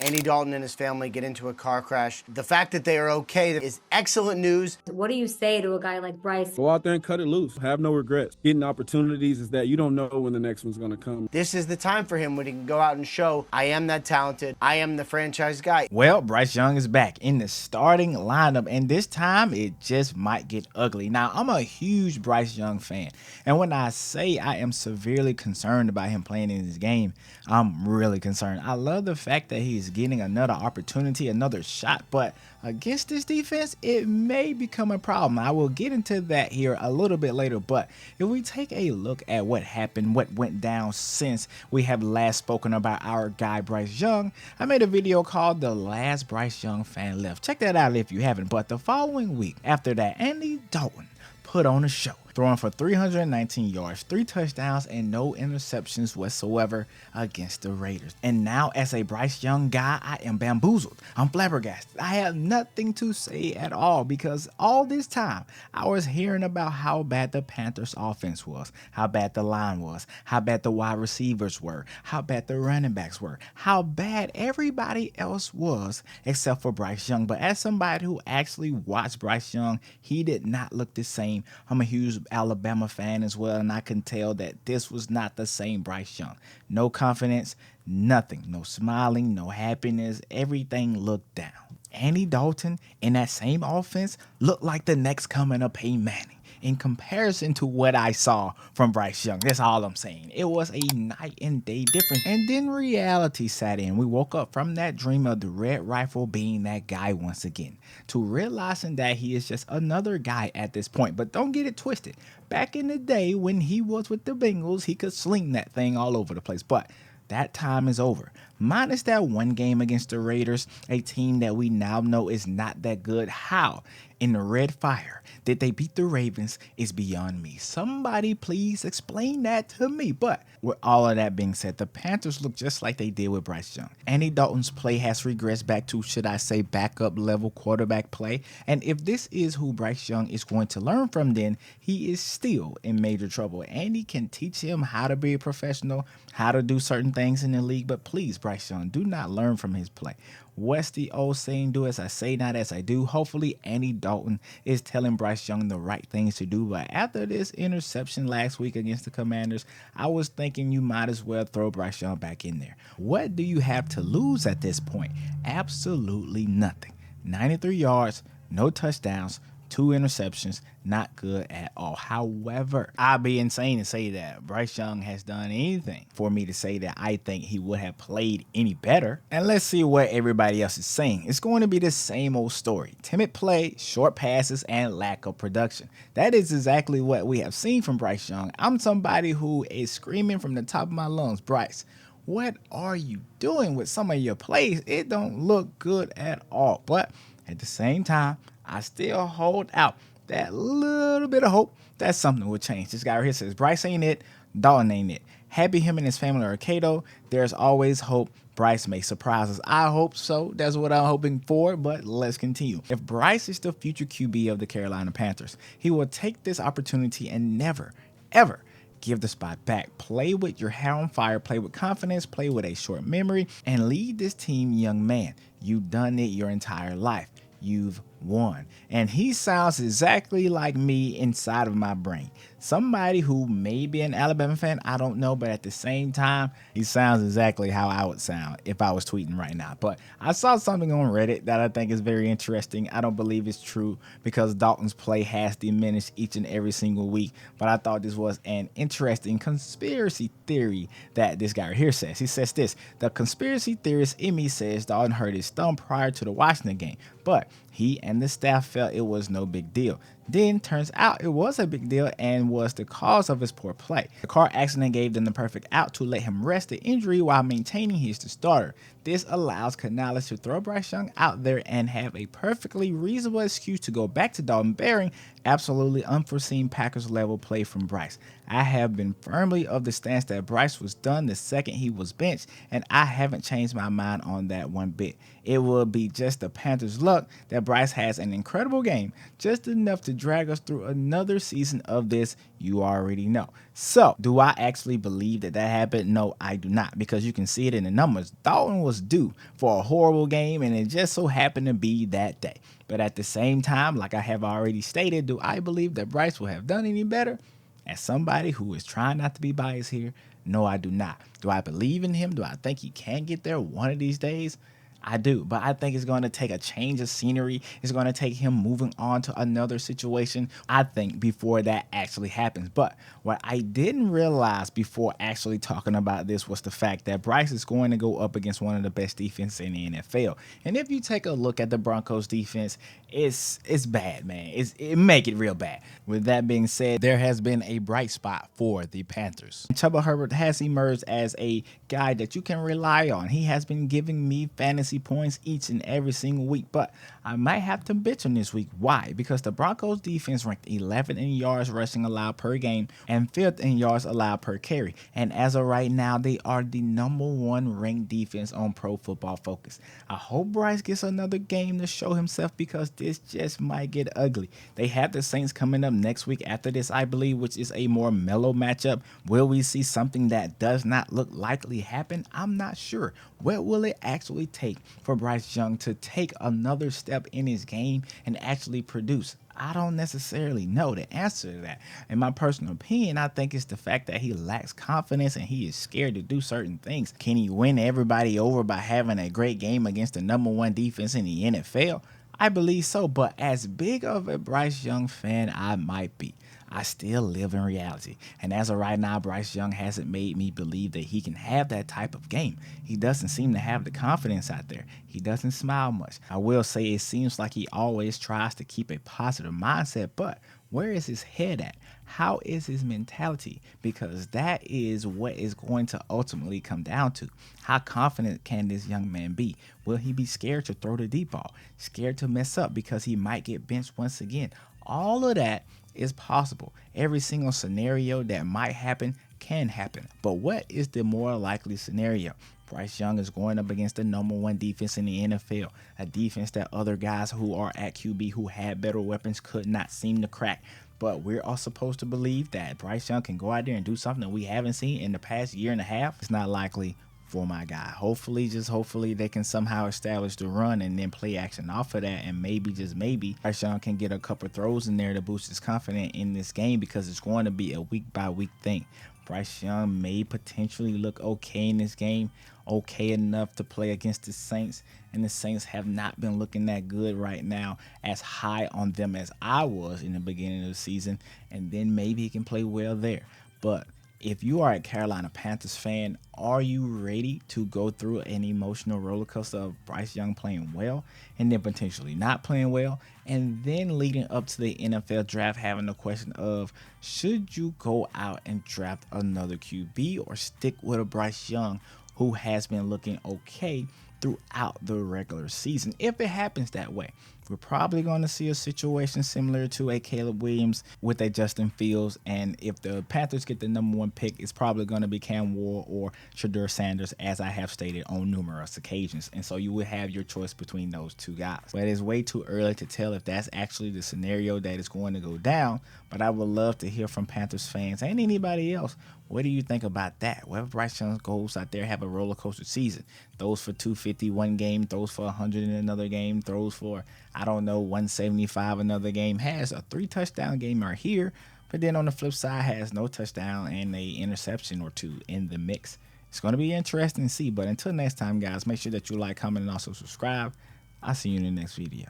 Andy Dalton and his family get into a car crash. The fact that they are okay is excellent news. What do you say to a guy like Bryce? Go out there and cut it loose. Have no regrets. Getting opportunities is that you don't know when the next one's going to come. This is the time for him when he can go out and show, I am that talented. I am the franchise guy. Well, Bryce Young is back in the starting lineup, and this time it just might get ugly. Now, I'm a huge Bryce Young fan, and when I say I am severely concerned about him playing in this game, I'm really concerned. I love the fact that he's getting another opportunity, another shot, but against this defense, it may become a problem. I will get into that here a little bit later, but if we take a look at what happened, what went down since we have last spoken about our guy Bryce Young, I made a video called The Last Bryce Young Fan Left. Check that out if you haven't. But the following week after that, Andy Dalton put on a show, throwing for 319 yards, 3 touchdowns, and no interceptions whatsoever against the Raiders. And now, as a Bryce Young guy, I am bamboozled. I'm flabbergasted. I have nothing to say at all because all this time, I was hearing about how bad the Panthers' offense was, how bad the line was, how bad the wide receivers were, how bad the running backs were, how bad everybody else was except for Bryce Young. But as somebody who actually watched Bryce Young, he did not look the same. I'm a huge Alabama fan as well, and I can tell that this was not the same Bryce Young. No confidence, nothing, no smiling, no happiness, everything looked down. Andy Dalton in that same offense looked like the next coming of Peyton Manning in comparison to what I saw from Bryce Young. That's all I'm saying. It was a night and day difference. And then reality sat in. We woke up from that dream of the Red Rifle being that guy once again, to realizing that he is just another guy at this point. But don't get it twisted. Back in the day when he was with the Bengals, he could sling that thing all over the place. But that time is over. Minus that one game against the Raiders, a team that we now know is not that good. How in the red fire did they beat the Ravens is beyond me. Somebody please explain that to me. But with all of that being said, the Panthers look just like they did with Bryce Young. Andy Dalton's play has regressed back to, should I say, backup level quarterback play. And if this is who Bryce Young is going to learn from, then he is still in major trouble. Andy can teach him how to be a professional, how to do certain things in the league, but please, Bryce Young, do not learn from his play. What's the old saying? Do as I say, not as I do. Hopefully, Andy Dalton is telling Bryce Young the right things to do. But after this interception last week against the Commanders, I was thinking you might as well throw Bryce Young back in there. What do you have to lose at this point? Absolutely nothing. 93 yards, no touchdowns, 2 interceptions, not good at all. However, I'd be insane to say that Bryce Young has done anything for me to say that I think he would have played any better. And let's see what everybody else is saying. It's going to be the same old story. Timid play, short passes, and lack of production. That is exactly what we have seen from Bryce Young. I'm somebody who is screaming from the top of my lungs, Bryce, what are you doing with some of your plays? It don't look good at all. But at the same time, I still hold out that little bit of hope that something will change. This guy right here says, Bryce ain't it, Dalton ain't it. Happy him and his family are Cato. There's always hope. Bryce may surprise us. I hope so. That's what I'm hoping for, but let's continue. If Bryce is the future QB of the Carolina Panthers, he will take this opportunity and never, ever give the spot back. Play with your hair on fire, play with confidence, play with a short memory, and lead this team, young man. You've done it your entire life. You've won. And he sounds exactly like me inside of my brain. Somebody who may be an Alabama fan, I don't know, but at the same time, he sounds exactly how I would sound if I was tweeting right now. But I saw something on Reddit that I think is very interesting. I don't believe it's true because Dalton's play has diminished each and every single week, but I thought this was an interesting conspiracy theory that this guy right here says. He says this: the conspiracy theorist in me says Dalton hurt his thumb prior to the Washington game, but he and the staff felt it was no big deal. Then turns out it was a big deal and was the cause of his poor play. The car accident gave them the perfect out to let him rest the injury while maintaining he's the starter. This allows Canales to throw Bryce Young out there and have a perfectly reasonable excuse to go back to Dalton, bearing absolutely unforeseen Packers level play from Bryce. I have been firmly of the stance that Bryce was done the second he was benched, and I haven't changed my mind on that one bit. It will be just the Panthers' luck that Bryce has an incredible game, just enough to drag us through another season of this, you already know. So, do I actually believe that happened? No, I do not, because you can see it in the numbers. Dalton was due for a horrible game, and it just so happened to be that day. But at the same time, like I have already stated, do I believe that Bryce will have done any better? As somebody who is trying not to be biased here, no, I do not. Do I believe in him? Do I think he can get there one of these days? I do, but I think it's going to take a change of scenery. It's going to take him moving on to another situation, I think, before that actually happens. But what I didn't realize before actually talking about this was the fact that Bryce is going to go up against one of the best defenses in the NFL. And if you take a look at the Broncos defense, it's bad, man. It make it real bad. With that being said, there has been a bright spot for the Panthers. Chuba Herbert has emerged as a guy that you can rely on. He has been giving me fantasy points each and every single week, but I might have to bitch on this week. Why? Because the Broncos defense ranked 11th in yards rushing allowed per game and 5th in yards allowed per carry. And as of right now, they are the #1 ranked defense on Pro Football Focus. I hope Bryce gets another game to show himself, because this just might get ugly. They have the Saints coming up next week after this, I believe, which is a more mellow matchup. Will we see something that does not look likely happen? I'm not sure. What will it actually take for Bryce Young to take another step in his game and actually produce? I don't necessarily know the answer to that. In my personal opinion, I think it's the fact that he lacks confidence and he is scared to do certain things. Can he win everybody over by having a great game against the #1 defense in the NFL? I believe so, but as big of a Bryce Young fan I might be, I still live in reality. And as of right now, Bryce Young hasn't made me believe that he can have that type of game. He doesn't seem to have the confidence out there. He doesn't smile much. I will say it seems like he always tries to keep a positive mindset, but where is his head at? How is his mentality? Because that is what is going to ultimately come down to. How confident can this young man be? Will he be scared to throw the deep ball? Scared to mess up because he might get benched once again? All of that is possible. Every single scenario that might happen can happen. But what is the more likely scenario? Bryce Young is going up against the #1 defense in the NFL, a defense that other guys who are at QB who had better weapons could not seem to crack. But we're all supposed to believe that Bryce Young can go out there and do something that we haven't seen in the past year and a half. It's not likely for my guy. Hopefully, just hopefully, they can somehow establish the run and then play action off of that. And maybe, just maybe, Bryce Young can get a couple throws in there to boost his confidence in this game, because it's going to be a week-by-week thing. Bryce Young may potentially look okay in this game, okay enough to play against the Saints, and the Saints have not been looking that good right now, as high on them as I was in the beginning of the season, and then maybe he can play well there. But if you are a Carolina Panthers fan, are you ready to go through an emotional roller coaster of Bryce Young playing well and then potentially not playing well, and then leading up to the NFL draft having the question of, should you go out and draft another QB or stick with a Bryce Young who has been looking okay throughout the regular season? If it happens that way, we're probably going to see a situation similar to a Caleb Williams with a Justin Fields. And if the Panthers get the #1 pick, it's probably going to be Cam Ward or Shedeur Sanders, as I have stated on numerous occasions. And so you will have your choice between those two guys. But it's way too early to tell if that's actually the scenario that is going to go down. But I would love to hear from Panthers fans and anybody else. What do you think about that? What if Bryce Young goes out there, have a roller coaster season, throws for 250 one game, throws for 100 in another game, throws for, I don't know, 175 another game, has a 3-touchdown game right here, but then on the flip side has no touchdown and a interception or two in the mix? It's going to be interesting to see. But until next time, guys, make sure that you like, comment, and also subscribe. I'll see you in the next video.